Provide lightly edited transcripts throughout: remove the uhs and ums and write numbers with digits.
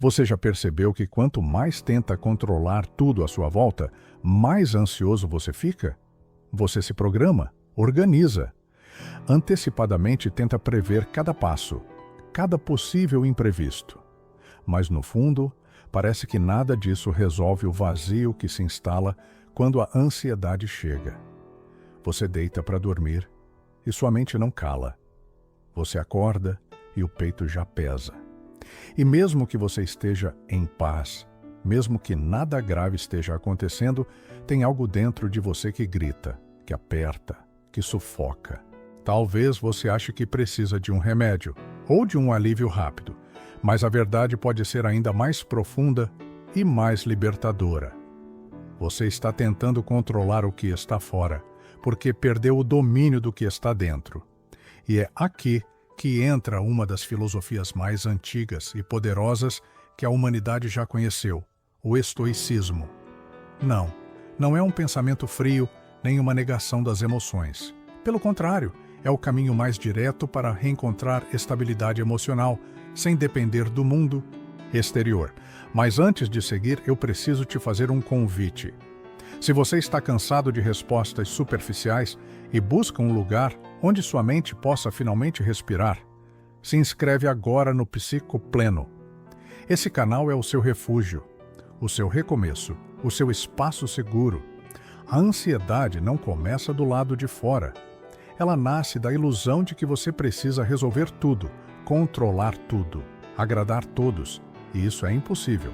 Você já percebeu que quanto mais tenta controlar tudo à sua volta, mais ansioso você fica? Você se programa, organiza, antecipadamente tenta prever cada passo, cada possível imprevisto. Mas no fundo, parece que nada disso resolve o vazio que se instala quando a ansiedade chega. Você deita para dormir e sua mente não cala. Você acorda e o peito já pesa. E mesmo que você esteja em paz, mesmo que nada grave esteja acontecendo, tem algo dentro de você que grita, que aperta, que sufoca. Talvez você ache que precisa de um remédio ou de um alívio rápido, mas a verdade pode ser ainda mais profunda e mais libertadora. Você está tentando controlar o que está fora, porque perdeu o domínio do que está dentro. E é aqui que entra uma das filosofias mais antigas e poderosas que a humanidade já conheceu, o estoicismo. Não é um pensamento frio nem uma negação das emoções. Pelo contrário, é o caminho mais direto para reencontrar estabilidade emocional, sem depender do mundo exterior. Mas antes de seguir, eu preciso te fazer um convite. Se você está cansado de respostas superficiais e busca um lugar onde sua mente possa finalmente respirar, se inscreve agora no Psico Pleno. Esse canal é o seu refúgio, o seu recomeço, o seu espaço seguro. A ansiedade não começa do lado de fora. Ela nasce da ilusão de que você precisa resolver tudo, controlar tudo, agradar todos, e isso é impossível.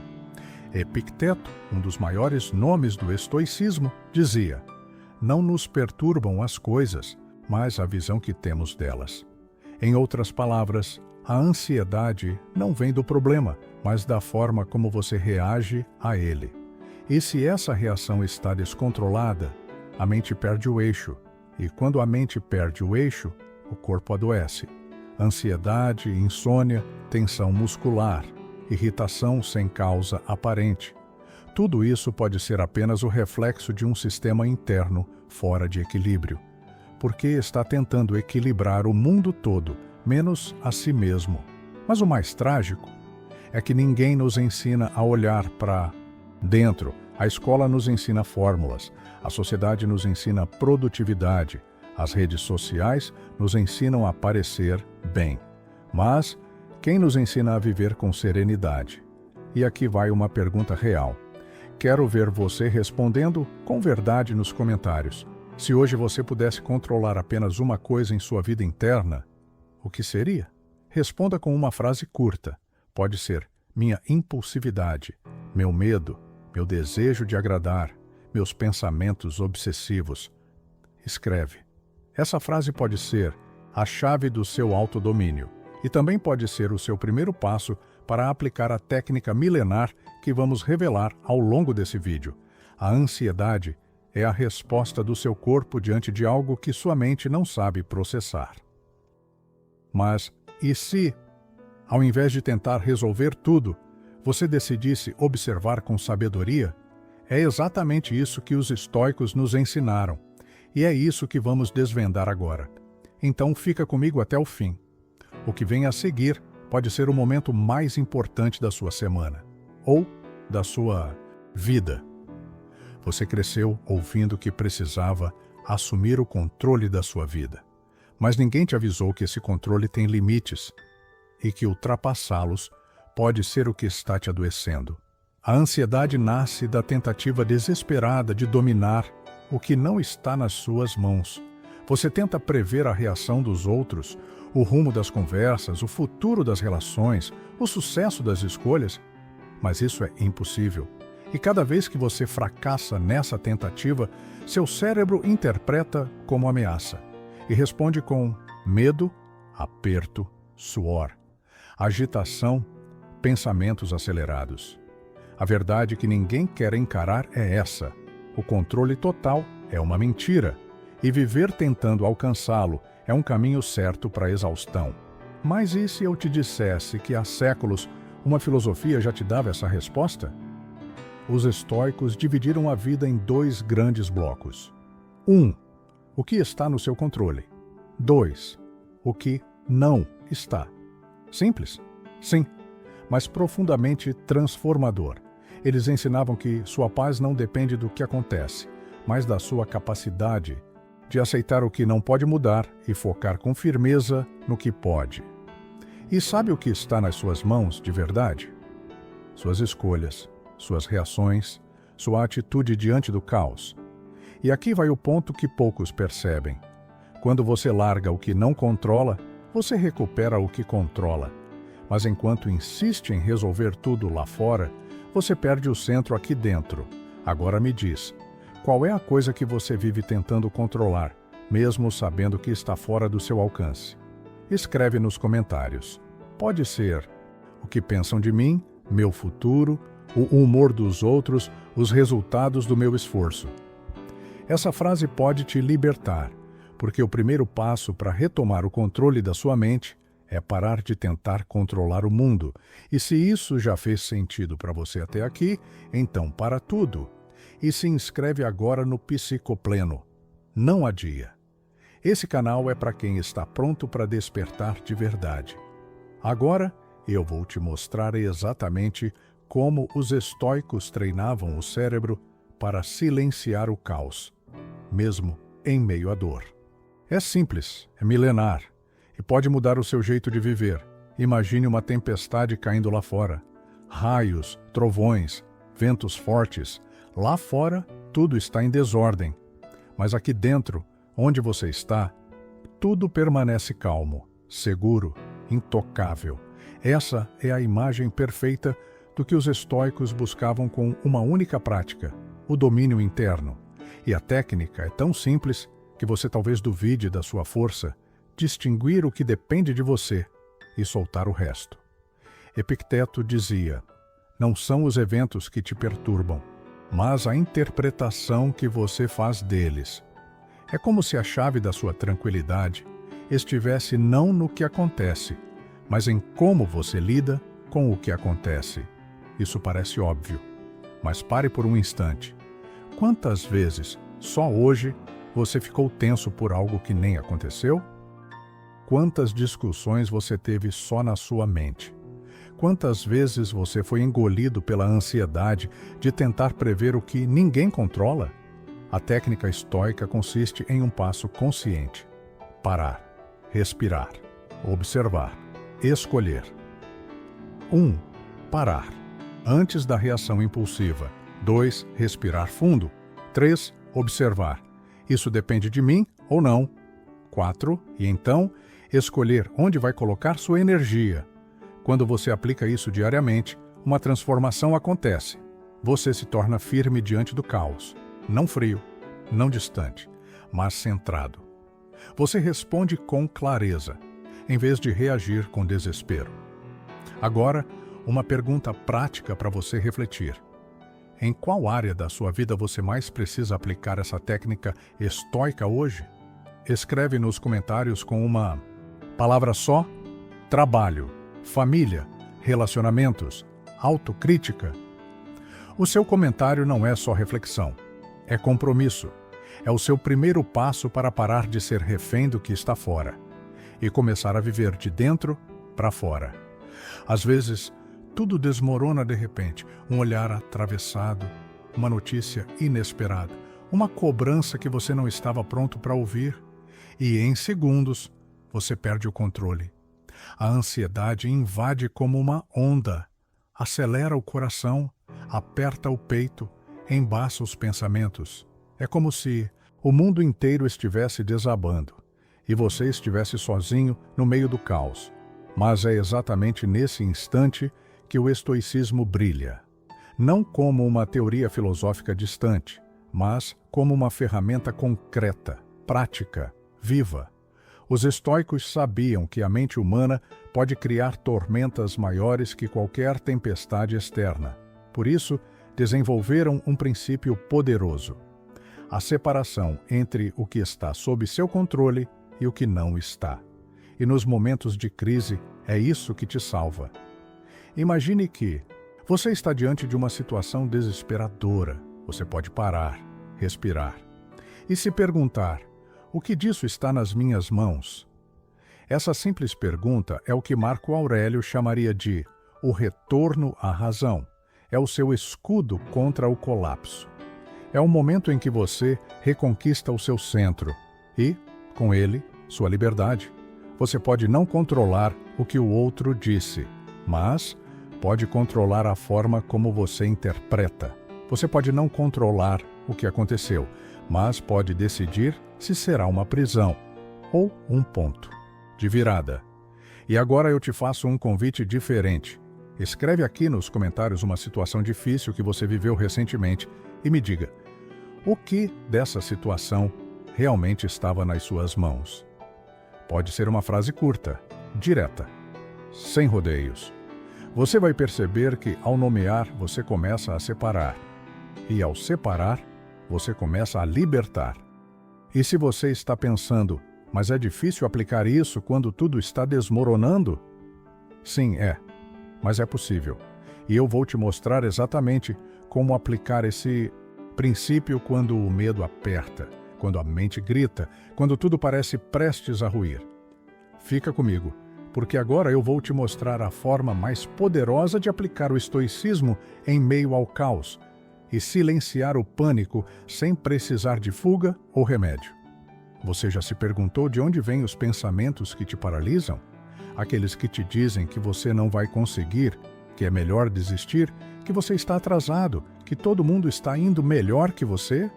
Epicteto, um dos maiores nomes do estoicismo, dizia: não nos perturbam as coisas, mas a visão que temos delas. Em outras palavras, a ansiedade não vem do problema, mas da forma como você reage a ele. E se essa reação está descontrolada, a mente perde o eixo, e quando a mente perde o eixo, o corpo adoece. Ansiedade, insônia, tensão muscular, irritação sem causa aparente. Tudo isso pode ser apenas o reflexo de um sistema interno fora de equilíbrio, porque está tentando equilibrar o mundo todo, menos a si mesmo. Mas o mais trágico é que ninguém nos ensina a olhar para dentro. A escola nos ensina fórmulas, a sociedade nos ensina produtividade, as redes sociais nos ensinam a parecer bem. Mas quem nos ensina a viver com serenidade? E aqui vai uma pergunta real. Quero ver você respondendo com verdade nos comentários. Se hoje você pudesse controlar apenas uma coisa em sua vida interna, o que seria? Responda com uma frase curta. Pode ser: minha impulsividade, meu medo, meu desejo de agradar, meus pensamentos obsessivos. Escreve. Essa frase pode ser a chave do seu autodomínio e também pode ser o seu primeiro passo para aplicar a técnica milenar que vamos revelar ao longo desse vídeo. A ansiedade é a resposta do seu corpo diante de algo que sua mente não sabe processar. Mas e se, ao invés de tentar resolver tudo, você decidisse observar com sabedoria? É exatamente isso que os estoicos nos ensinaram, e é isso que vamos desvendar agora. Então fica comigo até o fim. O que vem a seguir pode ser o momento mais importante da sua semana, ou da sua vida. Você cresceu ouvindo que precisava assumir o controle da sua vida, mas ninguém te avisou que esse controle tem limites e que ultrapassá-los pode ser o que está te adoecendo. A ansiedade nasce da tentativa desesperada de dominar o que não está nas suas mãos. Você tenta prever a reação dos outros, o rumo das conversas, o futuro das relações, o sucesso das escolhas, mas isso é impossível. E cada vez que você fracassa nessa tentativa, seu cérebro interpreta como ameaça e responde com medo, aperto, suor, agitação, pensamentos acelerados. A verdade que ninguém quer encarar é essa: o controle total é uma mentira, e viver tentando alcançá-lo é um caminho certo para a exaustão. Mas e se eu te dissesse que há séculos uma filosofia já te dava essa resposta? Os estoicos dividiram a vida em dois grandes blocos. 1. O que está no seu controle. 2. O que não está. Simples? Sim. mas profundamente transformador. Eles ensinavam que sua paz não depende do que acontece, mas da sua capacidade de aceitar o que não pode mudar e focar com firmeza no que pode. E sabe o que está nas suas mãos de verdade? Suas escolhas, suas reações, sua atitude diante do caos. E aqui vai o ponto que poucos percebem. Quando você larga o que não controla, você recupera o que controla. Mas enquanto insiste em resolver tudo lá fora, você perde o centro aqui dentro. Agora me diz, qual é a coisa que você vive tentando controlar, mesmo sabendo que está fora do seu alcance? Escreve nos comentários. Pode ser o que pensam de mim, meu futuro, o humor dos outros, os resultados do meu esforço. Essa frase pode te libertar, porque o primeiro passo para retomar o controle da sua mente é parar de tentar controlar o mundo. E se isso já fez sentido para você até aqui, então para tudo. E se inscreve agora no Psicopleno. Não adia. Esse canal é para quem está pronto para despertar de verdade. Agora, eu vou te mostrar exatamente como os estoicos treinavam o cérebro para silenciar o caos, mesmo em meio à dor. É simples, é milenar, e pode mudar o seu jeito de viver. Imagine uma tempestade caindo lá fora. Raios, trovões, ventos fortes. Lá fora, tudo está em desordem. Mas aqui dentro, onde você está, tudo permanece calmo, seguro, intocável. Essa é a imagem perfeita do que os estoicos buscavam com uma única prática, o domínio interno. E a técnica é tão simples que você talvez duvide da sua força, distinguir o que depende de você e soltar o resto. Epicteto dizia: não são os eventos que te perturbam, mas a interpretação que você faz deles. É como se a chave da sua tranquilidade estivesse não no que acontece, mas em como você lida com o que acontece. Isso parece óbvio, mas pare por um instante. Quantas vezes, só hoje, você ficou tenso por algo que nem aconteceu? Quantas discussões você teve só na sua mente? Quantas vezes você foi engolido pela ansiedade de tentar prever o que ninguém controla? A técnica estoica consiste em um passo consciente: parar, respirar, observar, escolher. 1. Parar, antes da reação impulsiva. 2. Respirar fundo. 3. Observar. Isso depende de mim ou não? 4. E então, escolher onde vai colocar sua energia. Quando você aplica isso diariamente, uma transformação acontece. Você se torna firme diante do caos. Não frio, não distante, mas centrado. Você responde com clareza, em vez de reagir com desespero. Agora, uma pergunta prática para você refletir. Em qual área da sua vida você mais precisa aplicar essa técnica estoica hoje? Escreve nos comentários com uma palavra só: trabalho, família, relacionamentos, autocrítica. O seu comentário não é só reflexão, é compromisso. É o seu primeiro passo para parar de ser refém do que está fora e começar a viver de dentro para fora. Às vezes, tudo desmorona de repente, um olhar atravessado, uma notícia inesperada, uma cobrança que você não estava pronto para ouvir, e em segundos você perde o controle. A ansiedade invade como uma onda, acelera o coração, aperta o peito, embaça os pensamentos. É como se o mundo inteiro estivesse desabando e você estivesse sozinho no meio do caos. Mas é exatamente nesse instante que o estoicismo brilha. Não como uma teoria filosófica distante, mas como uma ferramenta concreta, prática, viva. Os estoicos sabiam que a mente humana pode criar tormentas maiores que qualquer tempestade externa. Por isso, desenvolveram um princípio poderoso: a separação entre o que está sob seu controle e o que não está. E nos momentos de crise, é isso que te salva. Imagine que você está diante de uma situação desesperadora. Você pode parar, respirar e se perguntar: o que disso está nas minhas mãos? Essa simples pergunta é o que Marco Aurélio chamaria de o retorno à razão. É o seu escudo contra o colapso. É o momento em que você reconquista o seu centro e, com ele, sua liberdade. Você pode não controlar o que o outro disse, mas pode controlar a forma como você interpreta. Você pode não controlar o que aconteceu, mas pode decidir se será uma prisão ou um ponto de virada. E agora eu te faço um convite diferente. Escreve aqui nos comentários uma situação difícil que você viveu recentemente e me diga, o que dessa situação realmente estava nas suas mãos? Pode ser uma frase curta, direta, sem rodeios. Você vai perceber que, ao nomear, você começa a separar. E, ao separar, você começa a libertar. E se você está pensando, mas é difícil aplicar isso quando tudo está desmoronando? Sim, é. Mas é possível. E eu vou te mostrar exatamente como aplicar esse princípio quando o medo aperta, quando a mente grita, quando tudo parece prestes a ruir. Fica comigo, porque agora eu vou te mostrar a forma mais poderosa de aplicar o estoicismo em meio ao caos e silenciar o pânico sem precisar de fuga ou remédio. Você já se perguntou de onde vêm os pensamentos que te paralisam? Aqueles que te dizem que você não vai conseguir, que é melhor desistir, que você está atrasado, que todo mundo está indo melhor que você?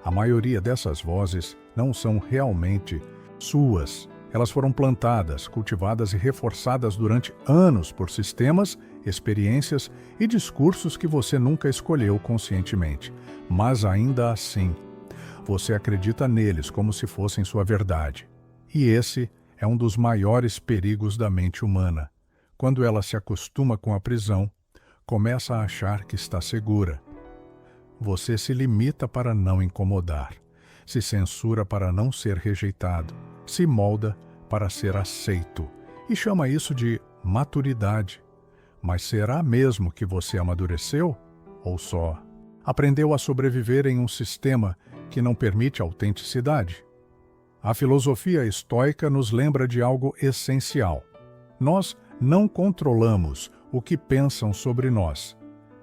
A maioria dessas vozes não são realmente suas. Elas foram plantadas, cultivadas e reforçadas durante anos por sistemas, experiências e discursos que você nunca escolheu conscientemente. Mas ainda assim, você acredita neles como se fossem sua verdade. E esse é um dos maiores perigos da mente humana. Quando ela se acostuma com a prisão, começa a achar que está segura. Você se limita para não incomodar, se censura para não ser rejeitado, se molda para ser aceito e chama isso de maturidade. Mas será mesmo que você amadureceu? Ou só aprendeu a sobreviver em um sistema que não permite autenticidade? A filosofia estoica nos lembra de algo essencial. Nós não controlamos o que pensam sobre nós,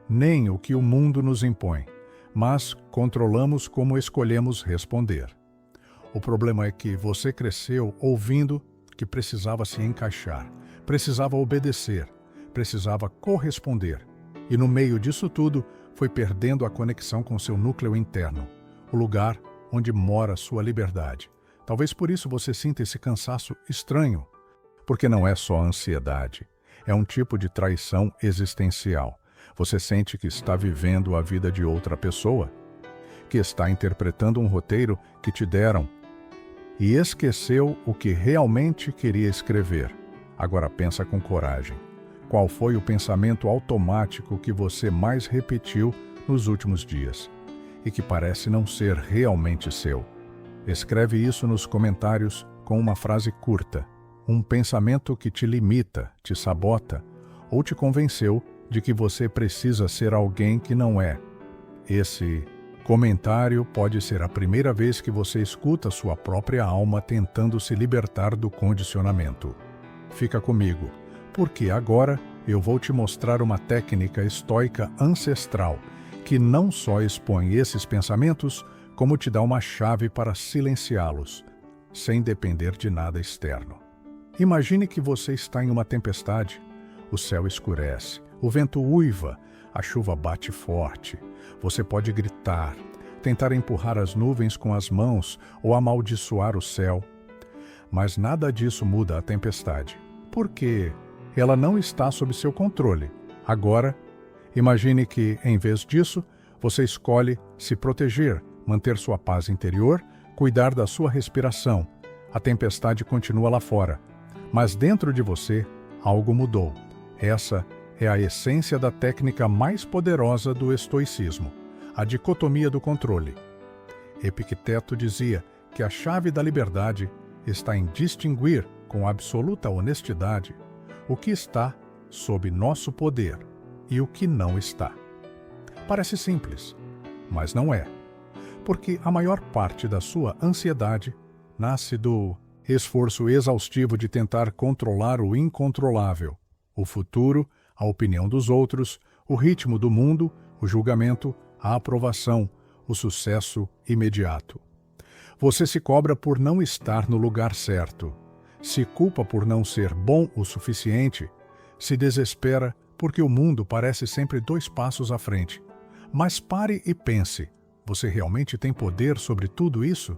nem o que o mundo nos impõe, mas controlamos como escolhemos responder. O problema é que você cresceu ouvindo que precisava se encaixar, precisava obedecer, precisava corresponder, e no meio disso tudo foi perdendo a conexão com seu núcleo interno, o lugar onde mora sua liberdade. Talvez por isso você sinta esse cansaço estranho, porque não é só ansiedade, é um tipo de traição existencial. Você sente que está vivendo a vida de outra pessoa, que está interpretando um roteiro que te deram e esqueceu o que realmente queria escrever. Agora pensa com coragem. Qual foi o pensamento automático que você mais repetiu nos últimos dias e que parece não ser realmente seu? Escreve isso nos comentários com uma frase curta. Um pensamento que te limita, te sabota ou te convenceu de que você precisa ser alguém que não é. Esse comentário pode ser a primeira vez que você escuta sua própria alma tentando se libertar do condicionamento. Fica comigo, porque agora eu vou te mostrar uma técnica estoica ancestral que não só expõe esses pensamentos, como te dá uma chave para silenciá-los, sem depender de nada externo. Imagine que você está em uma tempestade. O céu escurece, o vento uiva, a chuva bate forte. Você pode gritar, tentar empurrar as nuvens com as mãos ou amaldiçoar o céu. Mas nada disso muda a tempestade, porque ela não está sob seu controle. Agora, imagine que, em vez disso, você escolhe se proteger, manter sua paz interior, cuidar da sua respiração. A tempestade continua lá fora, mas dentro de você, algo mudou. Essa é a essência da técnica mais poderosa do estoicismo, a dicotomia do controle. Epicteto dizia que a chave da liberdade está em distinguir com absoluta honestidade o que está sob nosso poder e o que não está. Parece simples, mas não é, porque a maior parte da sua ansiedade nasce do esforço exaustivo de tentar controlar o incontrolável. o futuro, a opinião dos outros, o ritmo do mundo, o julgamento, a aprovação, o sucesso imediato. Você se cobra por não estar no lugar certo, se culpa por não ser bom o suficiente, se desespera porque o mundo parece sempre 2 passos à frente. Mas pare e pense, você realmente tem poder sobre tudo isso?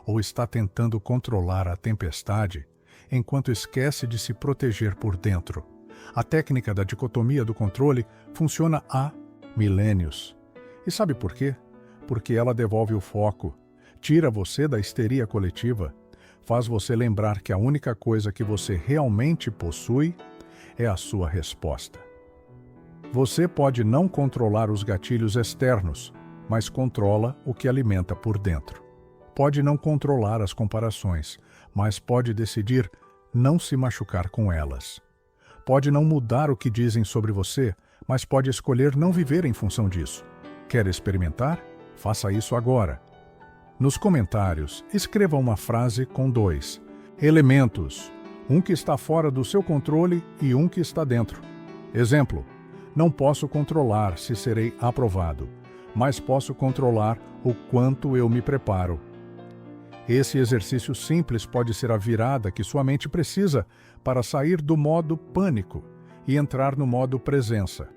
Ou está tentando controlar a tempestade enquanto esquece de se proteger por dentro? A técnica da dicotomia do controle funciona há milênios. E sabe por quê? Porque ela devolve o foco, tira você da histeria coletiva, faz você lembrar que a única coisa que você realmente possui é a sua resposta. Você pode não controlar os gatilhos externos, mas controla o que alimenta por dentro. Pode não controlar as comparações, mas pode decidir não se machucar com elas. Pode não mudar o que dizem sobre você, mas pode escolher não viver em função disso. Quer experimentar? Faça isso agora. Nos comentários, escreva uma frase com 2 elementos, um que está fora do seu controle e um que está dentro. Exemplo: não posso controlar se serei aprovado, mas posso controlar o quanto eu me preparo. Esse exercício simples pode ser a virada que sua mente precisa para sair do modo pânico e entrar no modo presença.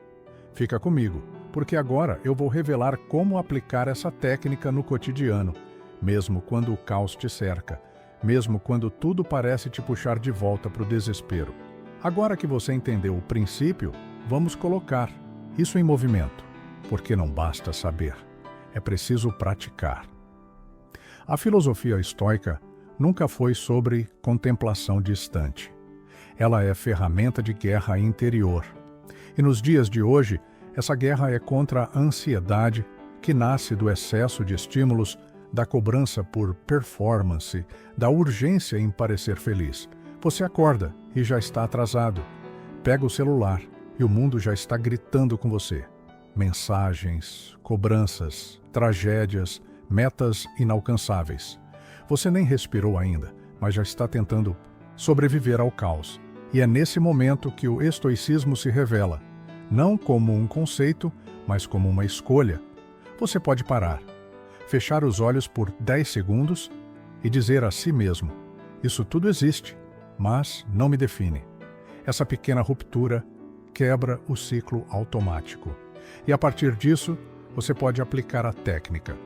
Fica comigo, porque agora eu vou revelar como aplicar essa técnica no cotidiano, mesmo quando o caos te cerca, mesmo quando tudo parece te puxar de volta para o desespero. Agora que você entendeu o princípio, vamos colocar isso em movimento, porque não basta saber, é preciso praticar. A filosofia estoica nunca foi sobre contemplação distante. Ela é ferramenta de guerra interior. E nos dias de hoje, essa guerra é contra a ansiedade que nasce do excesso de estímulos, da cobrança por performance, da urgência em parecer feliz. Você acorda e já está atrasado. Pega o celular e o mundo já está gritando com você. Mensagens, cobranças, tragédias, metas inalcançáveis. Você nem respirou ainda, mas já está tentando sobreviver ao caos. E é nesse momento que o estoicismo se revela, não como um conceito, mas como uma escolha. Você pode parar, fechar os olhos por 10 segundos e dizer a si mesmo: isso tudo existe, mas não me define. Essa pequena ruptura quebra o ciclo automático. E a partir disso, você pode aplicar a técnica.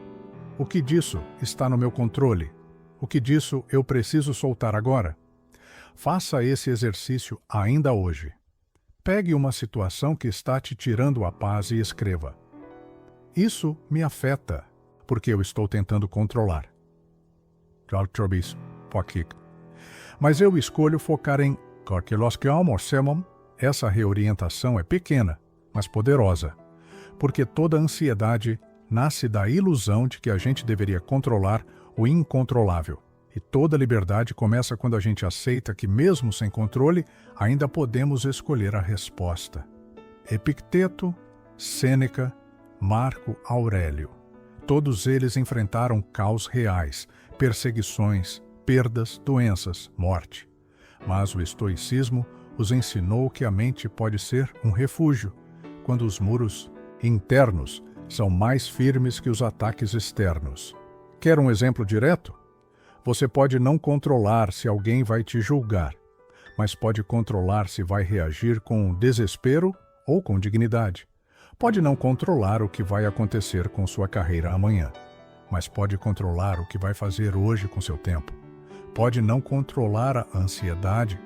O que disso está no meu controle? O que disso eu preciso soltar agora? Faça esse exercício ainda hoje. Pegue uma situação que está te tirando a paz e escreva: isso me afeta, porque eu estou tentando controlar. Mas eu escolho focar em essa reorientação é pequena, mas poderosa, porque toda ansiedade nasce da ilusão de que a gente deveria controlar o incontrolável. E toda liberdade começa quando a gente aceita que, mesmo sem controle, ainda podemos escolher a resposta. Epicteto, Sêneca, Marco Aurélio. Todos eles enfrentaram caos reais, perseguições, perdas, doenças, morte. Mas o estoicismo os ensinou que a mente pode ser um refúgio, quando os muros internos são mais firmes que os ataques externos. Quer um exemplo direto? Você pode não controlar se alguém vai te julgar, mas pode controlar se vai reagir com desespero ou com dignidade. Pode não controlar o que vai acontecer com sua carreira amanhã, mas pode controlar o que vai fazer hoje com seu tempo. Pode não controlar a ansiedade,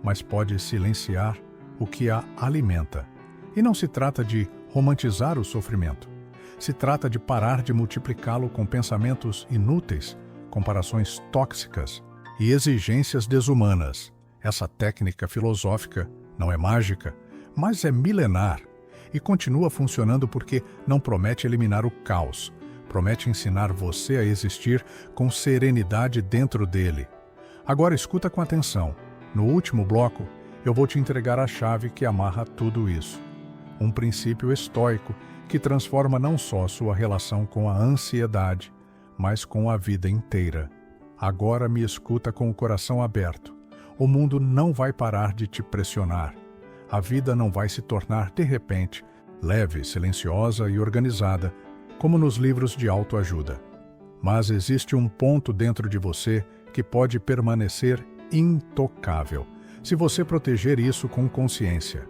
mas pode silenciar o que a alimenta. E não se trata de romantizar o sofrimento. Se trata de parar de multiplicá-lo com pensamentos inúteis, comparações tóxicas e exigências desumanas. Essa técnica filosófica não é mágica, mas é milenar e continua funcionando porque não promete eliminar o caos, promete ensinar você a existir com serenidade dentro dele. Agora escuta com atenção. No último bloco, eu vou te entregar a chave que amarra tudo isso. Um princípio estoico que transforma não só sua relação com a ansiedade, mas com a vida inteira. Agora me escuta com o coração aberto. O mundo não vai parar de te pressionar. A vida não vai se tornar, de repente, leve, silenciosa e organizada, como nos livros de autoajuda. Mas existe um ponto dentro de você que pode permanecer intocável, se você proteger isso com consciência.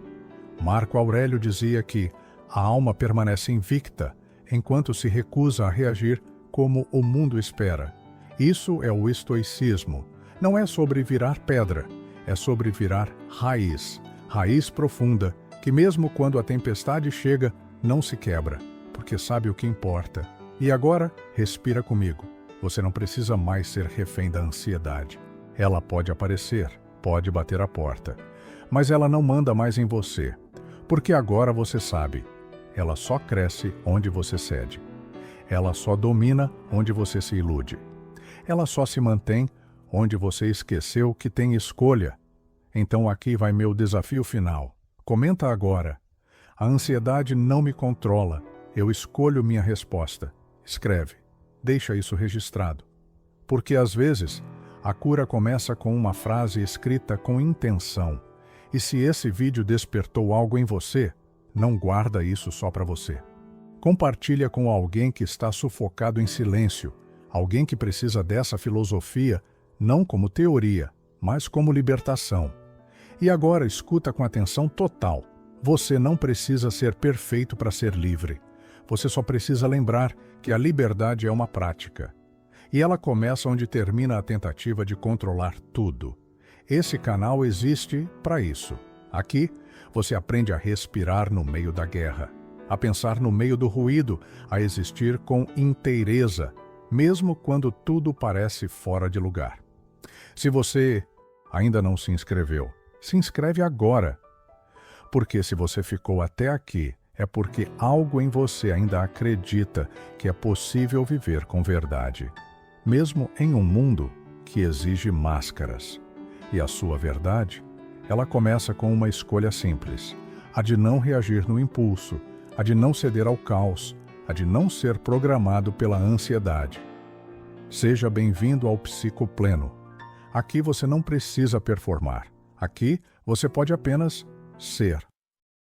Marco Aurélio dizia que a alma permanece invicta enquanto se recusa a reagir como o mundo espera. Isso é o estoicismo. Não é sobre virar pedra, é sobre virar raiz, raiz profunda, que mesmo quando a tempestade chega, não se quebra, porque sabe o que importa. E agora, respira comigo. Você não precisa mais ser refém da ansiedade. Ela pode aparecer, pode bater a porta, mas ela não manda mais em você, porque agora você sabe, ela só cresce onde você cede. Ela só domina onde você se ilude. Ela só se mantém onde você esqueceu que tem escolha. Então aqui vai meu desafio final. Comenta agora. A ansiedade não me controla. Eu escolho minha resposta. Escreve. Deixa isso registrado. Porque às vezes, a cura começa com uma frase escrita com intenção. E se esse vídeo despertou algo em você, não guarda isso só para você. Compartilha com alguém que está sufocado em silêncio, alguém que precisa dessa filosofia, não como teoria, mas como libertação. E agora escuta com atenção total. Você não precisa ser perfeito para ser livre. Você só precisa lembrar que a liberdade é uma prática. E ela começa onde termina a tentativa de controlar tudo. Esse canal existe para isso. Aqui, você aprende a respirar no meio da guerra, a pensar no meio do ruído, a existir com inteireza, mesmo quando tudo parece fora de lugar. Se você ainda não se inscreveu, se inscreve agora. Porque se você ficou até aqui, é porque algo em você ainda acredita que é possível viver com verdade, mesmo em um mundo que exige máscaras. E a sua verdade, ela começa com uma escolha simples, a de não reagir no impulso, a de não ceder ao caos, a de não ser programado pela ansiedade. Seja bem-vindo ao Psico Pleno. Aqui você não precisa performar. Aqui você pode apenas ser.